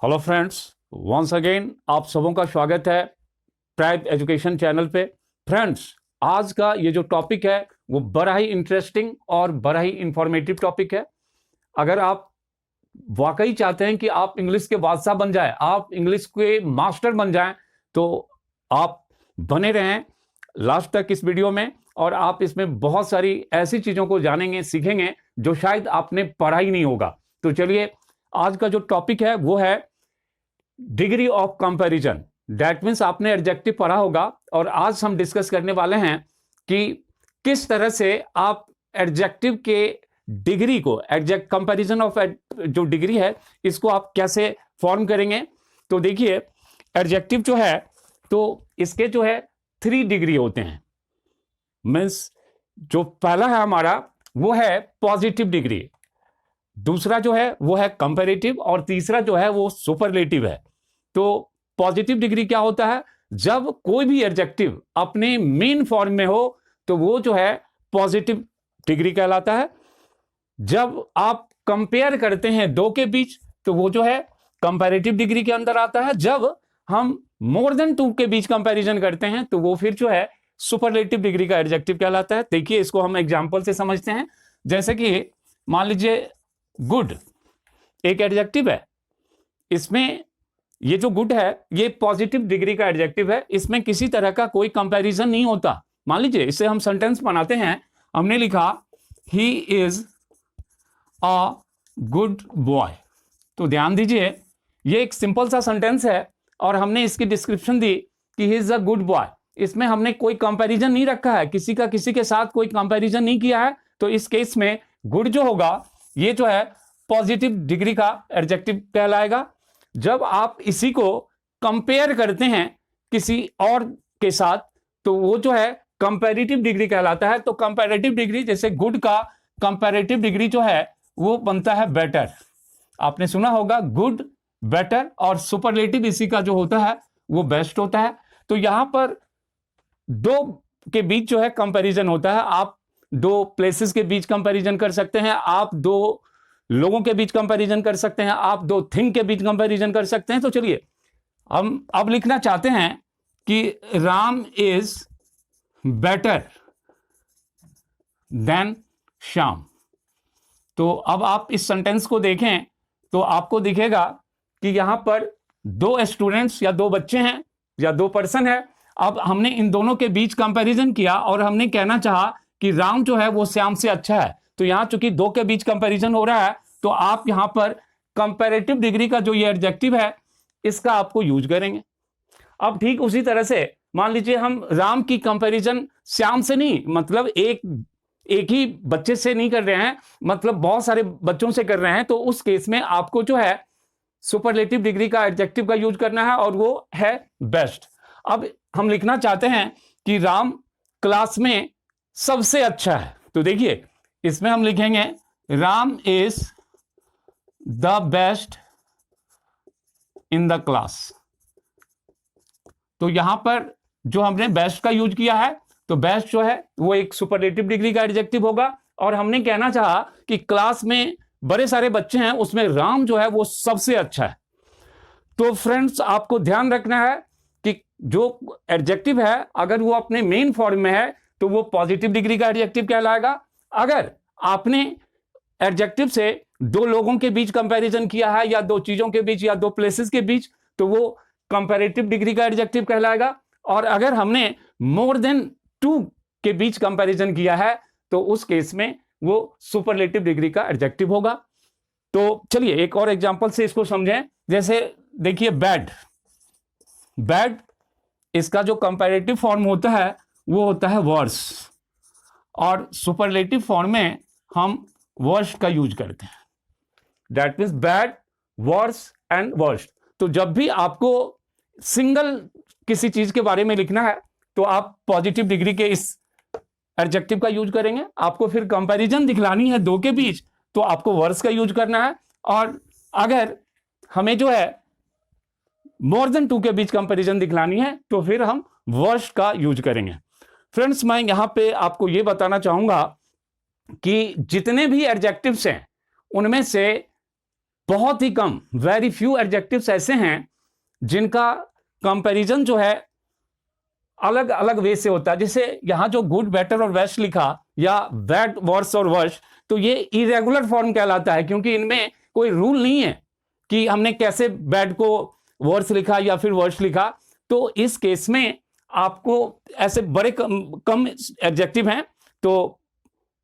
Hello friends, once again आप सबों का स्वागत है ट्राइब एजुकेशन चैनल पे। फ्रेंड्स, आज का ये जो टॉपिक है वो बड़ा ही इंटरेस्टिंग और बड़ा ही इंफॉर्मेटिव टॉपिक है। अगर आप वाकई चाहते हैं कि आप इंग्लिश के बादशाह बन जाए, आप इंग्लिश के मास्टर बन जाएं, तो आप बने रहें लास्ट तक इस वीडियो में और आप इसमें बहुत सारी ऐसी चीज़ों को जानेंगे, सीखेंगे जो शायद आपने पढ़ा ही नहीं होगा। तो चलिए, आज का जो टॉपिक है वो है degree of comparison. That means आपने एडजेक्टिव पढ़ा होगा और आज हम डिस्कस करने वाले हैं कि किस तरह से आप एडजेक्टिव के डिग्री को, एडजेक्ट कंपैरिजन ऑफ जो डिग्री है, इसको आप कैसे फॉर्म करेंगे। तो देखिए, एडजेक्टिव जो है तो इसके जो है 3 डिग्री होते हैं। मीन्स जो पहला है हमारा वो है पॉजिटिव डिग्री, दूसरा जो है वो है कंपैरेटिव और तीसरा जो है वो सुपरलेटिव है। तो पॉजिटिव डिग्री क्या होता है? जब कोई भी एडजेक्टिव अपने मेन फॉर्म में हो तो वो जो है पॉजिटिव डिग्री कहलाता है। जब आप कंपेयर करते हैं दो के बीच तो वो जो है कंपैरेटिव डिग्री के अंदर आता है। जब हम मोर देन 2 के बीच कंपैरिजन करते हैं तो वो फिर जो है सुपरलेटिव डिग्री का एडजेक्टिव कहलाता है। देखिए, इसको हम एग्जांपल से समझते हैं। जैसे कि मान लीजिए गुड एक एडजेक्टिव है, इसमें ये जो गुड है ये पॉजिटिव डिग्री का एडजेक्टिव है, इसमें किसी तरह का कोई कंपैरिजन नहीं होता। मान लीजिए इसे हम सेंटेंस बनाते हैं, हमने लिखा he is a good boy. तो ध्यान दीजिए, ये एक सिंपल सा सेंटेंस है और हमने इसकी डिस्क्रिप्शन दी कि he is a good boy. इसमें हमने कोई कंपैरिजन नहीं रखा है, किसी का किसी के साथ कोई कंपैरिजन नहीं किया है। तो इस केस में गुड जो होगा ये जो है पॉजिटिव डिग्री का एडजेक्टिव कहलाएगा। जब आप इसी को कंपेयर करते हैं किसी और के साथ तो वो जो है कंपैरेटिव डिग्री कहलाता है। तो कंपैरेटिव डिग्री, जैसे गुड का कंपैरेटिव डिग्री जो है वो बनता है बेटर। आपने सुना होगा गुड, बेटर, और सुपरलेटिव इसी का जो होता है वो बेस्ट होता है। तो यहां पर दो के बीच जो है कंपैरिजन होता है। आप दो प्लेसेस के बीच कंपैरिजन कर सकते हैं, आप दो लोगों के बीच कंपैरिजन कर सकते हैं, आप दो थिंग के बीच कंपैरिजन कर सकते हैं। तो चलिए, हम अब लिखना चाहते हैं कि Ram is better than Shyam. तो अब आप इस सेंटेंस को देखें तो आपको दिखेगा कि यहां पर दो स्टूडेंट्स या दो बच्चे हैं या दो पर्सन है। अब हमने इन दोनों के बीच कंपैरिजन किया और हमने कहना चाहा कि राम जो है वो श्याम से अच्छा है। तो यहां चूंकि दो के बीच कंपैरिजन हो रहा है तो आप यहां पर कंपैरेटिव डिग्री का जो ये एडजेक्टिव है इसका आपको यूज करेंगे। अब ठीक उसी तरह से मान लीजिए हम राम की कंपैरिजन श्याम से नहीं, मतलब एक ही बच्चे से नहीं कर रहे हैं, मतलब बहुत सारे बच्चों से कर रहे हैं। तो उस केस में आपको जो है सुपरलेटिव डिग्री का एडजेक्टिव का यूज करना है और वो है बेस्ट। अब हम लिखना चाहते हैं कि राम क्लास में सबसे अच्छा है। तो देखिए, इसमें हम लिखेंगे Ram is the best in the class. तो यहां पर जो हमने बेस्ट का यूज किया है तो बेस्ट जो है वो एक सुपरलेटिव डिग्री का एडजेक्टिव होगा और हमने कहना चाहा कि क्लास में बड़े सारे बच्चे हैं, उसमें राम जो है वो सबसे अच्छा है। तो फ्रेंड्स, आपको ध्यान रखना है कि जो एडजेक्टिव है अगर वो अपने मेन फॉर्म में है तो वो पॉजिटिव डिग्री का एडजेक्टिव कहलाएगा। अगर आपने एडजेक्टिव से दो लोगों के बीच कंपैरिजन किया है या दो चीजों के बीच या दो प्लेसेस के बीच तो वो कंपैरेटिव डिग्री का एडजेक्टिव कहलाएगा। और अगर हमने मोर देन 2 के बीच कंपैरिजन किया है तो उस केस में वो सुपरलेटिव डिग्री का एडजेक्टिव होगा। तो चलिए एक और एग्जांपल से इसको समझें। जैसे देखिए बैड, इसका जो कंपैरेटिव फॉर्म होता है वो होता है वर्स और सुपरलेटिव फॉर्म में हम वर्स्ट का यूज करते हैं। That means bad, worse and worst. तो जब भी आपको सिंगल किसी चीज के बारे में लिखना है तो आप पॉजिटिव डिग्री के इस एडजेक्टिव का यूज करेंगे। आपको फिर कंपैरिजन दिखलानी है दो के बीच तो आपको वर्स का यूज करना है। और अगर हमें जो है मोर देन 2 के बीच कंपैरिजन दिखलानी है तो फिर हम वर्स्ट का यूज करेंगे। फ्रेंड्स, मैं यहां पे आपको यह बताना चाहूंगा कि जितने भी एडजेक्टिव्स हैं उनमें से बहुत ही कम, वेरी फ्यू एडजेक्टिव्स ऐसे हैं जिनका कंपैरिजन जो है अलग अलग वे से होता है। जैसे यहां जो गुड, बेटर और बेस्ट लिखा, या बैड, वर्स और वर्स्ट, तो ये इरेगुलर फॉर्म कहलाता है, क्योंकि इनमें कोई रूल नहीं है कि हमने कैसे बैड को वर्स लिखा या फिर वर्स लिखा। तो इस केस में आपको ऐसे बड़े कम एडजेक्टिव हैं, तो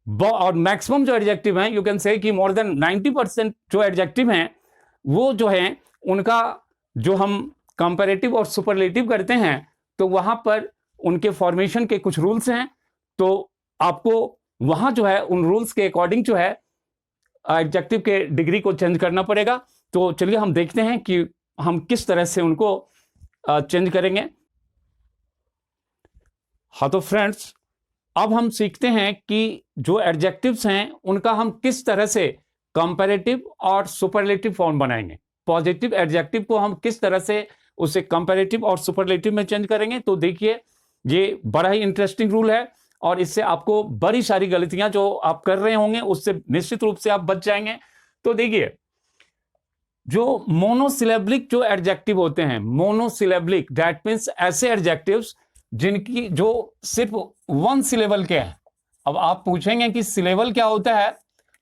और मैक्सिमम जो एडजेक्टिव हैं, यू कैन से कि मोर देन 90% जो एडजेक्टिव हैं वो जो हैं उनका जो हम कंपैरेटिव और सुपरलेटिव करते हैं, तो वहां पर उनके फॉर्मेशन के कुछ रूल्स हैं। तो आपको वहां जो है उन रूल्स के अकॉर्डिंग जो है एडजेक्टिव के डिग्री को चेंज करना पड़ेगा। तो चलिए हम देखते हैं कि हम किस तरह से उनको चेंज करेंगे। हाँ, तो फ्रेंड्स, अब हम सीखते हैं कि जो एडजेक्टिव्स हैं उनका हम किस तरह से कंपैरेटिव और सुपरलेटिव फॉर्म बनाएंगे। पॉजिटिव एडजेक्टिव को हम किस तरह से उसे कंपैरेटिव और सुपरलेटिव में चेंज करेंगे। तो देखिए, ये बड़ा ही इंटरेस्टिंग रूल है और इससे आपको बड़ी सारी गलतियां जो आप कर रहे होंगे उससे निश्चित रूप से आप बच जाएंगे। तो देखिए, जो मोनोसिलेबलिक जो एडजेक्टिव होते हैं, मोनोसिलेबलिक, दैट मींस ऐसे एडजेक्टिव्स जिनकी जो सिर्फ वन सिलेबल के हैं। अब आप पूछेंगे कि सिलेबल क्या होता है,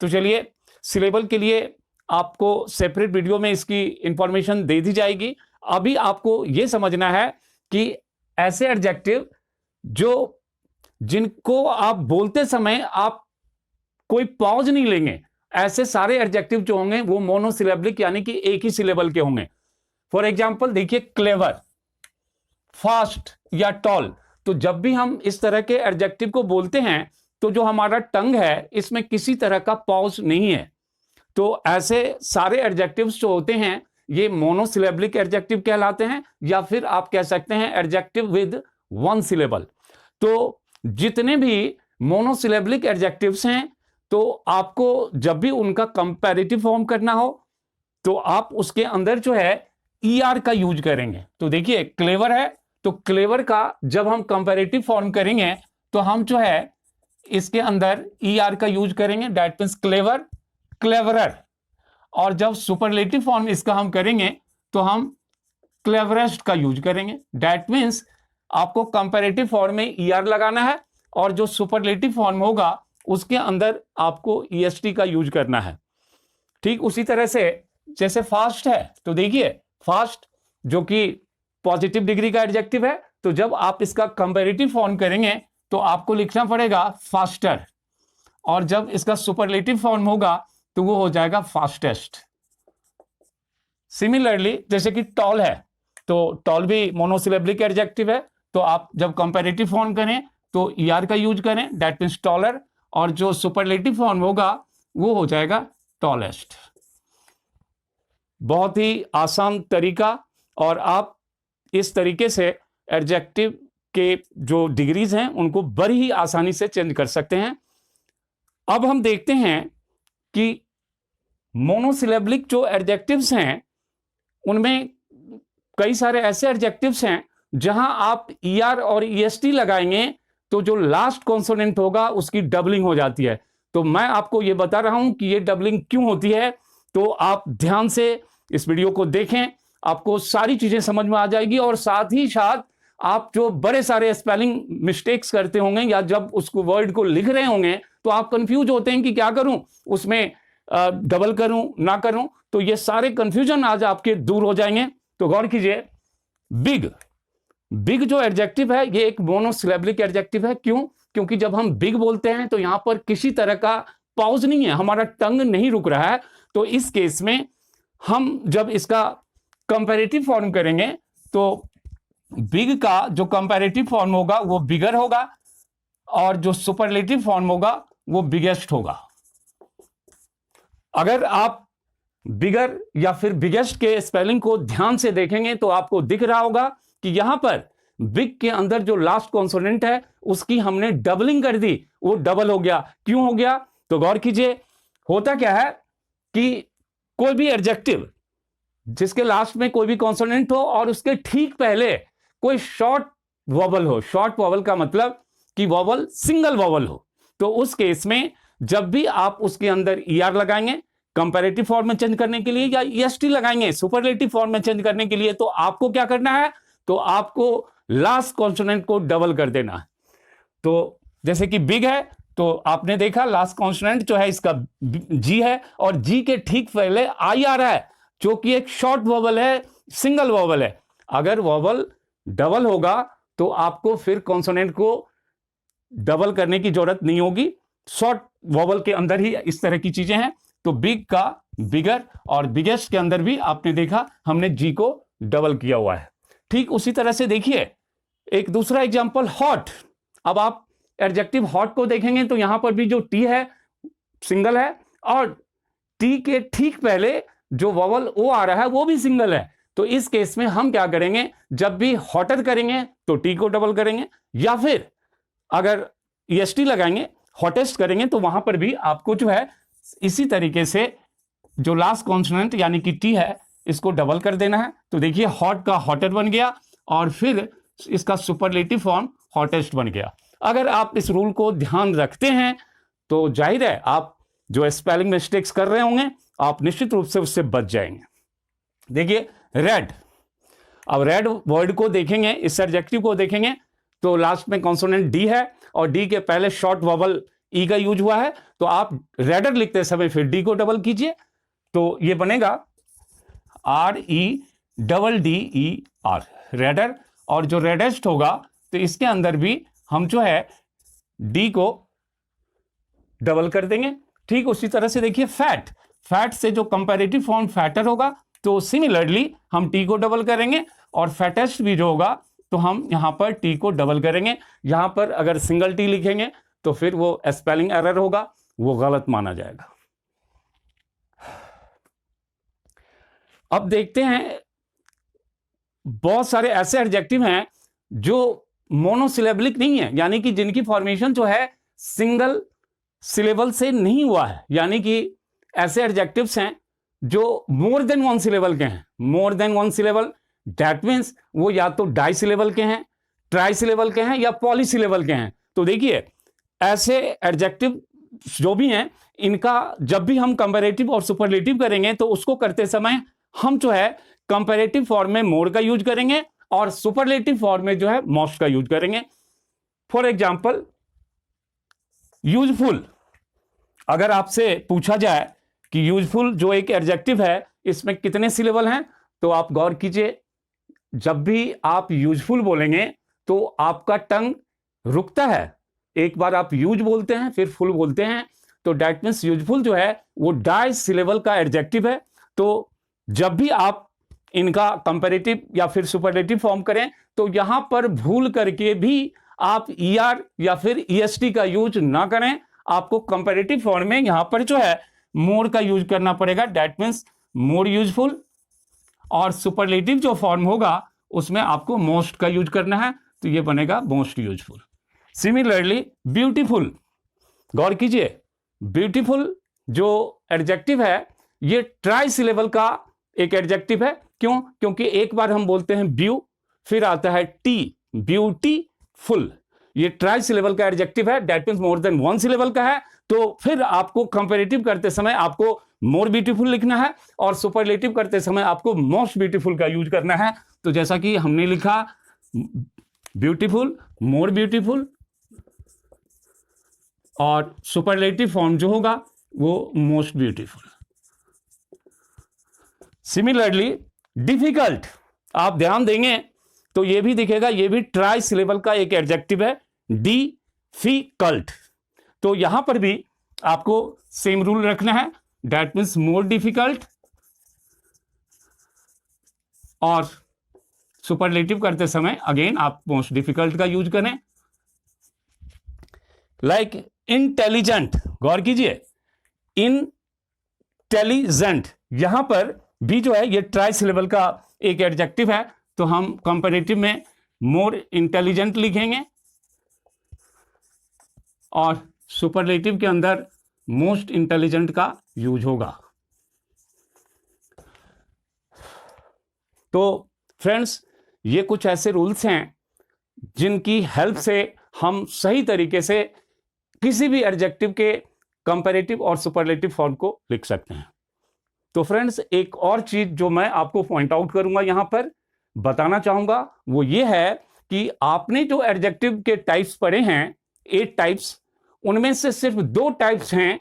तो चलिए, सिलेबल के लिए आपको सेपरेट वीडियो में इसकी इंफॉर्मेशन दे दी जाएगी। अभी आपको यह समझना है कि ऐसे एडजेक्टिव जिनको आप बोलते समय आप कोई पॉज नहीं लेंगे, ऐसे सारे एडजेक्टिव जो होंगे वो मोनोसिलेबलिक यानी कि एक ही सिलेबल के होंगे। फॉर एग्जांपल देखिए, क्लेवर, फास्ट या टॉल। तो जब भी हम इस तरह के एडजेक्टिव को बोलते हैं तो जो हमारा टंग है इसमें किसी तरह का पॉज नहीं है। तो ऐसे सारे एडजेक्टिव्स जो होते हैं ये मोनोसिलेबलिक एडजेक्टिव कहलाते हैं, या फिर आप कह सकते हैं एडजेक्टिव विद वन सिलेबल। तो जितने भी मोनोसिलेबलिक एडजेक्टिव्स हैं, तो आपको जब भी उनका कंपैरेटिव फॉर्म करना हो तो आप उसके अंदर जो है ER का यूज करेंगे। तो देखिए, क्लेवर है, तो क्लेवर का जब हम कंपैरेटिव फॉर्म करेंगे तो हम जो है इसके अंदर ER का यूज करेंगे, दैट मींस क्लेवर, क्लेवरर। और जब सुपरलेटिव फॉर्म इसका हम करेंगे तो हम क्लेवरेस्ट का यूज करेंगे, दैट मींस आपको कंपैरेटिव फॉर्म में ER लगाना है और जो सुपरलेटिव फॉर्म होगा उसके अंदर आपको EST का यूज करना है। ठीक उसी तरह से जैसे फास्ट है, तो देखिए, फास्ट जो कि पॉजिटिव डिग्री का एडजेक्टिव है, तो जब आप इसका कंपैरेटिव फॉर्म करेंगे तो आपको लिखना पड़ेगा फास्टर, और जब इसका सुपरलेटिव फॉर्म होगा तो वो हो जाएगा फास्टेस्ट। सिमिलरली जैसे कि टॉल है, तो टॉल भी मोनोसिलेबलिक एडजेक्टिव है, तो आप जब कंपैरेटिव फॉर्म करें तो ER का यूज करें, दैट मींस टॉलर, और जो सुपरलेटिव फॉर्म होगा वो हो जाएगा टॉलेस्ट। बहुत ही आसान तरीका, और आप इस तरीके से एडजेक्टिव के जो डिग्रीज हैं उनको बड़ी ही आसानी से चेंज कर सकते हैं। अब हम देखते हैं कि मोनोसिलेबलिक जो एडजेक्टिव्स हैं उनमें कई सारे ऐसे एडजेक्टिव्स हैं जहां आप ER और EST लगाएंगे तो जो लास्ट कॉन्सोनेंट होगा उसकी डबलिंग हो जाती है। तो मैं आपको यह बता रहा हूं कि यह डबलिंग क्यों होती है, तो आप ध्यान से इस वीडियो को देखें, आपको सारी चीजें समझ में आ जाएगी। और साथ ही साथ आप जो बड़े सारे स्पेलिंग मिस्टेक्स करते होंगे या जब उसको वर्ड को लिख रहे होंगे तो आप कंफ्यूज होते हैं कि क्या करूं, उसमें डबल करूं ना करूं, तो ये सारे कंफ्यूजन आज आपके दूर हो जाएंगे। तो गौर कीजिए, बिग, बिग जो एडजेक्टिव है ये एक मोनोसिलेबलिक एडजेक्टिव है। क्यों? क्योंकि जब हम बिग बोलते हैं तो यहां पर किसी तरह का पॉज नहीं है, हमारा टंग नहीं रुक रहा है। तो इस केस में हम जब इसका कंपैरेटिव फॉर्म करेंगे तो बिग का जो कंपैरेटिव फॉर्म होगा वो बिगर होगा, और जो सुपरलेटिव फॉर्म होगा वो बिगेस्ट होगा। अगर आप बिगर या फिर बिगेस्ट के स्पेलिंग को ध्यान से देखेंगे तो आपको दिख रहा होगा कि यहां पर बिग के अंदर जो लास्ट कॉन्सोनेंट है उसकी हमने डबलिंग कर दी, वो डबल हो गया। क्यों हो गया? तो गौर कीजिए, होता क्या है कि कोई भी एडजेक्टिव जिसके लास्ट में कोई भी कॉन्सोनेंट हो और उसके ठीक पहले कोई शॉर्ट वॉवल हो, शॉर्ट वॉवल का मतलब कि वॉवल सिंगल वॉवल हो, तो उस केस में जब भी आप उसके अंदर ER लगाएंगे, कंपैरेटिव फॉर्म में चेंज करने के लिए या ईएसटी लगाएंगे सुपरलेटिव फॉर्म में चेंज करने के लिए, तो आपको क्या करना है, तो आपको लास्ट कॉन्सोनेंट को डबल कर देना है। तो जैसे कि बिग है तो आपने देखा लास्ट कॉन्सोनेंट जो है इसका जी है, और जी के ठीक पहले आई आ रहा है जो कि एक शॉर्ट वॉवल है, सिंगल वॉवल है। अगर वॉवल डबल होगा तो आपको फिर कॉन्सोनेंट को डबल करने की जरूरत नहीं होगी, शॉर्ट वॉवल के अंदर ही इस तरह की चीजें हैं। तो बिग का बिगर और बिगेस्ट के अंदर भी आपने देखा हमने जी को डबल किया हुआ है। ठीक उसी तरह से देखिए एक दूसरा एग्जांपल हॉट। अब आप एडजेक्टिव हॉट को देखेंगे तो यहां पर भी जो टी है सिंगल है, और टी के ठीक पहले जो वॉवल ओ आ रहा है वो भी सिंगल है। तो इस केस में हम क्या करेंगे, जब भी हॉटर करेंगे तो टी को डबल करेंगे, या फिर अगर ईएसटी लगाएंगे हॉटेस्ट करेंगे तो वहां पर भी आपको जो है इसी तरीके से जो लास्ट कॉन्सोनेंट यानी कि टी है इसको डबल कर देना है। तो देखिए हॉट का हॉटर बन गया और फिर इसका सुपरलेटिव फॉर्म हॉटेस्ट बन गया। अगर आप इस रूल को ध्यान रखते हैं तो जाहिर है आप जो स्पेलिंग मिस्टेक्स कर रहे होंगे आप निश्चित रूप से उससे बच जाएंगे। देखिए रेड, अब रेड वर्ड को देखेंगे, इस एडजेक्टिव को देखेंगे तो लास्ट में कॉन्सोनेंट डी है और डी के पहले शॉर्ट वॉवल ई का यूज हुआ है। तो आप रेडर लिखते समय फिर डी को डबल कीजिए तो ये बनेगा REDDER रेडर। और जो रेडेस्ट होगा तो इसके अंदर भी हम जो है डी को डबल कर देंगे। ठीक उसी तरह से देखिए फैट, फैट से जो कंपैरेटिव फॉर्म फैटर होगा तो सिमिलरली हम टी को डबल करेंगे, और फैटेस्ट भी जो होगा तो हम यहां पर टी को डबल करेंगे। यहां पर अगर सिंगल टी लिखेंगे तो फिर वो स्पेलिंग एरर होगा, वो गलत माना जाएगा। अब देखते हैं बहुत सारे ऐसे एडजेक्टिव हैं जो मोनोसिलेबलिक नहीं है, यानी कि जिनकी फॉर्मेशन जो है सिंगल सिलेबल से नहीं हुआ है, यानी कि ऐसे एडजेक्टिव्स हैं जो मोर देन वन सिलेबल के हैं। More than one syllable that means वो या तो डाई सिलेबल के हैं, ट्राई सिलेबल के हैं या पॉली सिलेबल के हैं। तो देखिए ऐसे एडजेक्टिव जो भी हैं इनका जब भी हम कंपैरेटिव और सुपरलेटिव करेंगे तो उसको करते समय हम जो है कंपैरेटिव फॉर्म में मोर का यूज करेंगे और सुपरलेटिव फॉर्म में जो है मोस्ट का यूज करेंगे। फॉर एग्जांपल यूजफुल, अगर आपसे पूछा जाए कि यूजफुल जो एक एडजेक्टिव है इसमें कितने सिलेबल हैं, तो आप गौर कीजिए जब भी आप यूजफुल बोलेंगे तो आपका टंग रुकता है। एक बार आप यूज बोलते हैं फिर फुल बोलते हैं, तो डैट मीन्स यूजफुल जो है वो डाई सिलेबल का एडजेक्टिव है। तो जब भी आप इनका कंपैरेटिव या फिर सुपरलेटिव फॉर्म करें तो यहां पर भूल करके भी आप ER या फिर EST का यूज ना करें। आपको कंपैरेटिव फॉर्म में यहां पर जो है मोर का यूज करना पड़ेगा, डैट मीन्स मोर यूजफुल। और सुपरलेटिव जो फॉर्म होगा उसमें आपको मोस्ट का यूज करना है, तो ये बनेगा मोस्ट यूजफुल। सिमिलरली ब्यूटीफुल, गौर कीजिए ब्यूटीफुल जो एडजेक्टिव है ये ट्राई सिलेबल का एक एडजेक्टिव है। क्यों? क्योंकि एक बार हम बोलते हैं ब्यू, फिर आता है टी, ब्यूटीफुल। ये ट्राई सिलेबल का एडजेक्टिव है, that means more than one syllable का है। तो फिर आपको कंपैरेटिव करते समय आपको मोर ब्यूटीफुल लिखना है और सुपरलेटिव करते समय आपको मोस्ट ब्यूटीफुल का यूज करना है। तो जैसा कि हमने लिखा ब्यूटीफुल, मोर ब्यूटीफुल, और सुपरलेटिव फॉर्म जो होगा वो मोस्ट ब्यूटीफुल। सिमिलरली डिफिकल्ट, आप ध्यान देंगे तो ये भी दिखेगा, ये भी ट्राई सिलेबल का एक एडजेक्टिव है, डिफिकल्ट। तो यहां पर भी आपको सेम रूल रखना है, दैट मीन्स मोर डिफिकल्ट, और सुपरलेटिव करते समय अगेन आप मोस्ट डिफिकल्ट का यूज करें। लाइक इंटेलिजेंट, गौर कीजिए इंटेलिजेंट, यहां पर भी जो है ये ट्राई सिलेबल का एक एडजेक्टिव है, तो हम कंपैरेटिव में मोर इंटेलिजेंट लिखेंगे और सुपरलेटिव के अंदर मोस्ट इंटेलिजेंट का यूज होगा। तो फ्रेंड्स ये कुछ ऐसे रूल्स हैं जिनकी हेल्प से हम सही तरीके से किसी भी एडजेक्टिव के कंपैरेटिव और सुपरलेटिव फॉर्म को लिख सकते हैं। तो फ्रेंड्स, एक और चीज जो मैं आपको पॉइंट आउट करूंगा यहां पर बताना चाहूंगा वो ये है कि आपने जो एडजेक्टिव के टाइप्स पढ़े हैं 8 टाइप्स, उनमें से सिर्फ 2 टाइप्स हैं,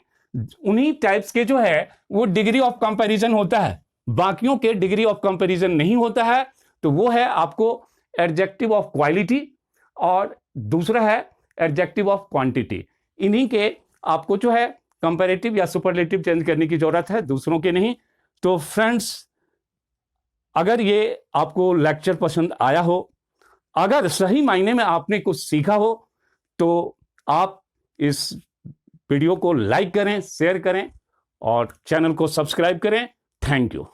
उन्हीं टाइप्स के जो है वो डिग्री ऑफ कंपैरिजन होता है, बाकियों के डिग्री ऑफ कंपैरिजन नहीं होता है। तो वो है आपको एडजेक्टिव ऑफ क्वालिटी और दूसरा है एडजेक्टिव ऑफ क्वांटिटी। इन्हीं के आपको जो है कंपैरेटिव या सुपरलेटिव चेंज करने की जरूरत है, दूसरों के नहीं। तो फ्रेंड्स, अगर ये आपको लेक्चर पसंद आया हो, अगर सही मायने में आपने कुछ सीखा हो, तो आप इस वीडियो को लाइक करें, शेयर करें और चैनल को सब्सक्राइब करें। Thank you.